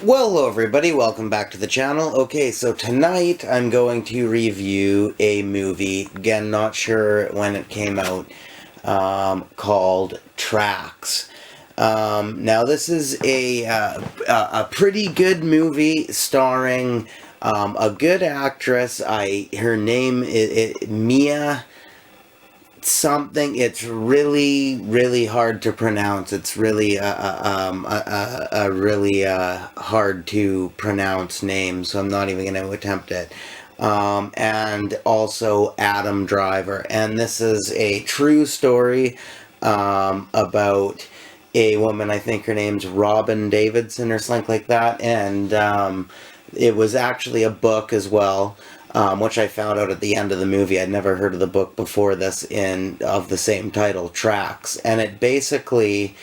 Well, hello everybody, welcome back to the channel. Okay, so tonight I'm going to review a movie, again not sure when it came out, called Tracks. Now this is a pretty good movie starring a good actress. Her name is Mia something. It's really hard to pronounce. It's really a really hard to pronounce name, so I'm not even going to attempt it. And also Adam Driver, and this is a true story about a woman. I think her name's Robin Davidson or something like that, and it was actually a book as well, which I found out at the end of the movie. I'd never heard of the book before this, of the same title, Tracks, and it basically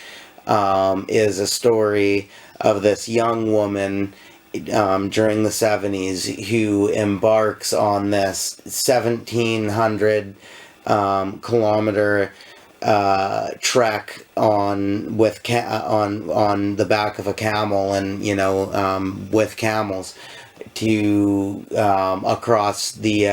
is a story of this young woman during the 70s who embarks on this 1,700 kilometer trek on the back of a camel, and with camels to across the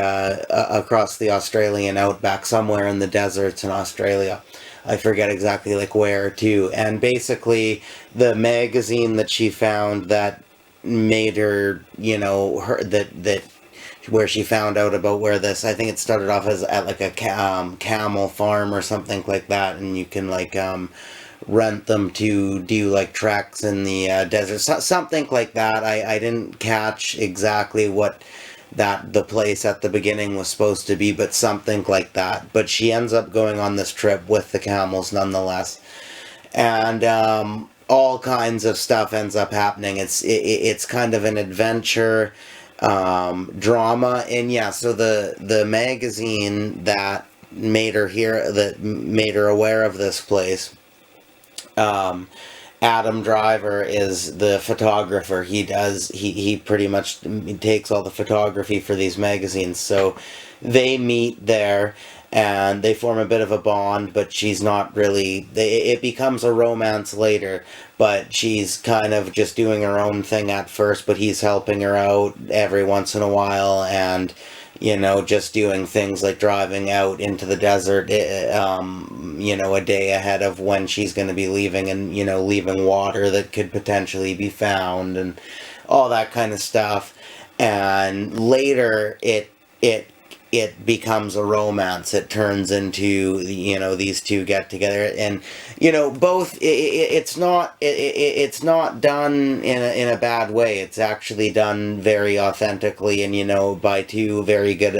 Australian outback, somewhere in the deserts in Australia. I forget exactly like where to. And basically, the magazine that she found that made her, her that where she found out about where this. I think it started off as at like a camel farm or something like that, and you can rent them to do like treks in the desert, something like that. I didn't catch exactly what that the place at the beginning was supposed to be, but something like that. But she ends up going on this trip with the camels nonetheless, and all kinds of stuff ends up happening. It's kind of an adventure drama, and yeah. So the magazine that made her aware of this place. Adam Driver is the photographer. He pretty much takes all the photography for these magazines. So they meet there and they form a bit of a bond, but she's not really. It becomes a romance later, but she's kind of just doing her own thing at first, but he's helping her out every once in a while, and just doing things like driving out into the desert, a day ahead of when she's going to be leaving, and, leaving water that could potentially be found and all that kind of stuff. And later it becomes a romance. It turns into, these two get together, and, both, it's not done in a bad way. It's actually done very authentically, and, by two very good,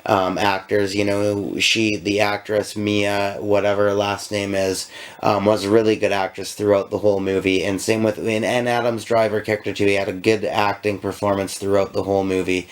actors. The actress Mia, whatever her last name is, was a really good actress throughout the whole movie, and same with and Adam's Driver character too. He had a good acting performance throughout the whole movie.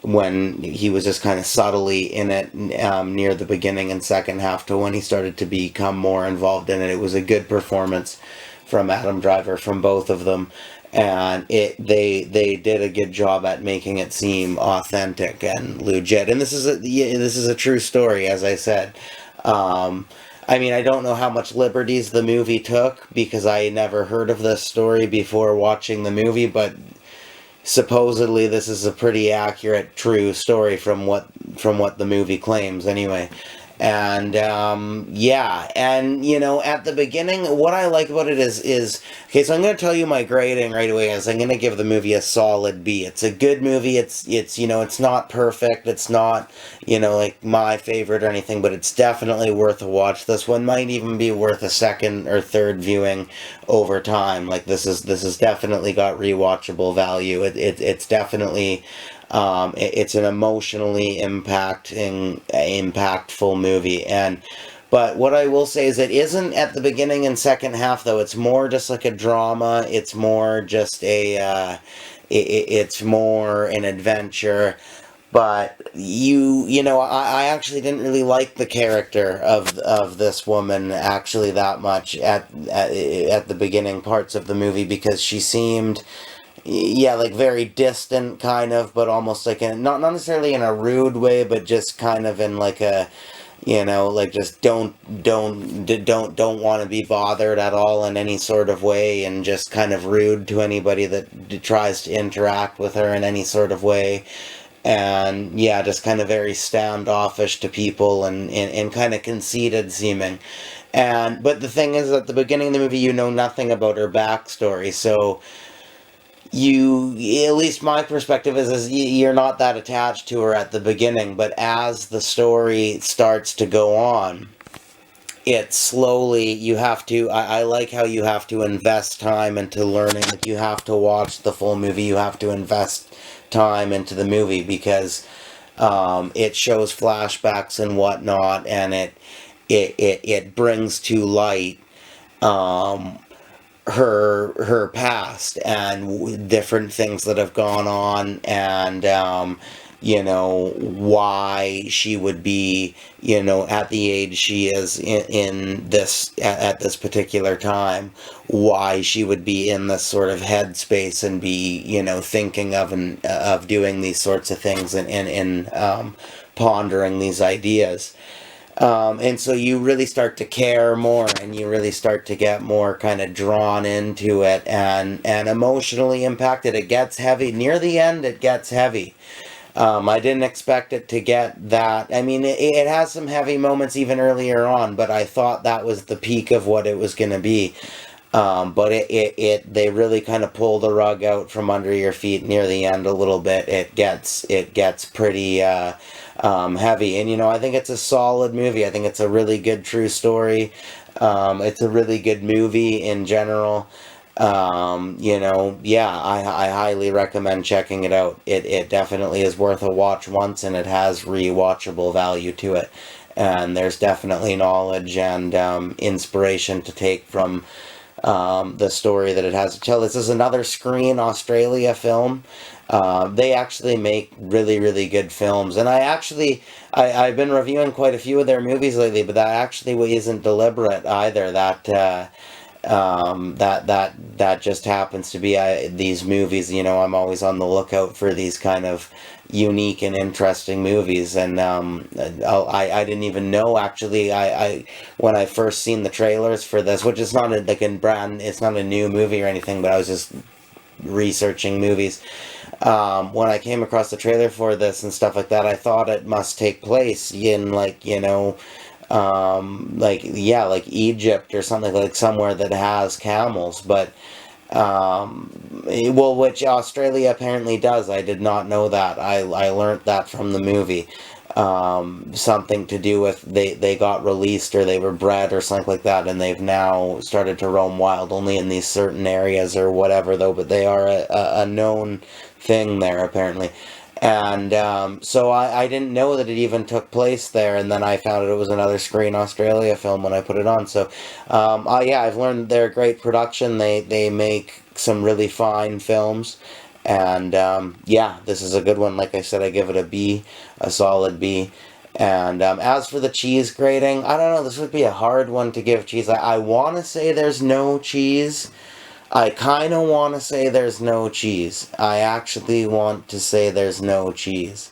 When he was just kind of subtly in it, near the beginning and second half, to when he started to become more involved in it. It was a good performance from Adam Driver, from both of them, and they did a good job at making it seem authentic and legit. And this is a true story, as I said. I mean, I don't know how much liberties the movie took, because I never heard of this story before watching the movie, but supposedly this is a pretty accurate, true story from what the movie claims anyway. And yeah, and at the beginning, what I like about it is okay. So I'm going to tell you my grading right away. Is I'm going to give the movie a solid B. It's a good movie. It's it's not perfect. It's not like my favorite or anything, but it's definitely worth a watch. This one might even be worth a second or third viewing over time. Like this is definitely got rewatchable value. It's definitely. It's an emotionally impactful movie, but what I will say is it isn't at the beginning and second half though. It's more just like a drama. It's more just it's more an adventure. But I actually didn't really like the character of this woman actually that much at the beginning parts of the movie, because she seemed, yeah, like very distant kind of, but almost like not necessarily in a rude way, but just kind of in like You know, like just don't want to be bothered at all in any sort of way, and just kind of rude to anybody that tries to interact with her in any sort of way. And yeah, just kind of very standoffish to people, and kind of conceited seeming. And but the thing is, at the beginning of the movie, you know nothing about her backstory, so you, at least my perspective is you're not that attached to her at the beginning, but as the story starts to go on, it slowly, you have to, I like how you have to invest time into learning. Like, you have to watch the full movie, you have to invest time into the movie, because it shows flashbacks and whatnot, and it brings to light um, her past, and different things that have gone on, and you know, why she would be, you know, at the age she is in this, at this particular time, why she would be in this sort of headspace and be, you know, thinking of, and of doing these sorts of things, and pondering these ideas. And so you really start to care more, and you really start to get more kind of drawn into it, and emotionally impacted. It gets heavy. Near the end, it gets heavy. I didn't expect it to get that. I mean, it has some heavy moments even earlier on, but I thought that was the peak of what it was going to be. But they really kind of pull the rug out from under your feet near the end a little bit. It gets pretty heavy, and you know, I think it's a solid movie. I think it's a really good true story. It's a really good movie in general. You know, yeah, I highly recommend checking it out. It definitely is worth a watch once, and it has rewatchable value to it. And there's definitely knowledge and inspiration to take from the story that it has to tell. This is another Screen Australia film. They actually make really, really good films, and I've been reviewing quite a few of their movies lately, but that actually isn't deliberate either. That just happens to be these movies. You know, I'm always on the lookout for these kind of unique and interesting movies, and I didn't even know, actually, I when I first seen the trailers for this, which is not it's not a new movie or anything, but I was just researching movies. When I came across the trailer for this and stuff like that, I thought it must take place in, like, you know, like, yeah, like Egypt or something, like somewhere that has camels, but well, which Australia apparently does. I did not know that. I learned that from the movie. Something to do with they got released, or they were bred or something like that, and they've now started to roam wild only in these certain areas or whatever, though, but they are a known thing there apparently. And so I didn't know that it even took place there, and then I found it was another Screen Australia film when I put it on. So yeah, I've learned they're a great production. They make some really fine films, and yeah, this is a good one. Like I said, I give it a B, a solid B. And as for the cheese grating, I don't know, this would be a hard one to give cheese. I want to say there's no cheese. I kind of want to say there's no cheese. I actually want to say there's no cheese.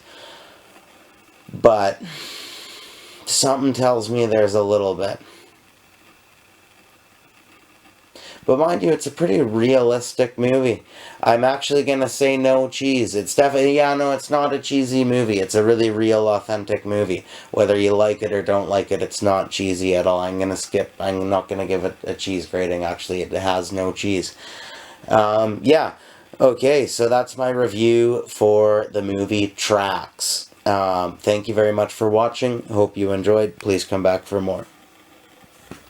But something tells me there's a little bit. But mind you, it's a pretty realistic movie. I'm actually going to say no cheese. It's definitely, yeah, no, it's not a cheesy movie. It's a really real, authentic movie. Whether you like it or don't like it, it's not cheesy at all. I'm going to skip. I'm not going to give it a cheese grading, actually. It has no cheese. Yeah. Okay, so that's my review for the movie Tracks. Thank you very much for watching. Hope you enjoyed. Please come back for more.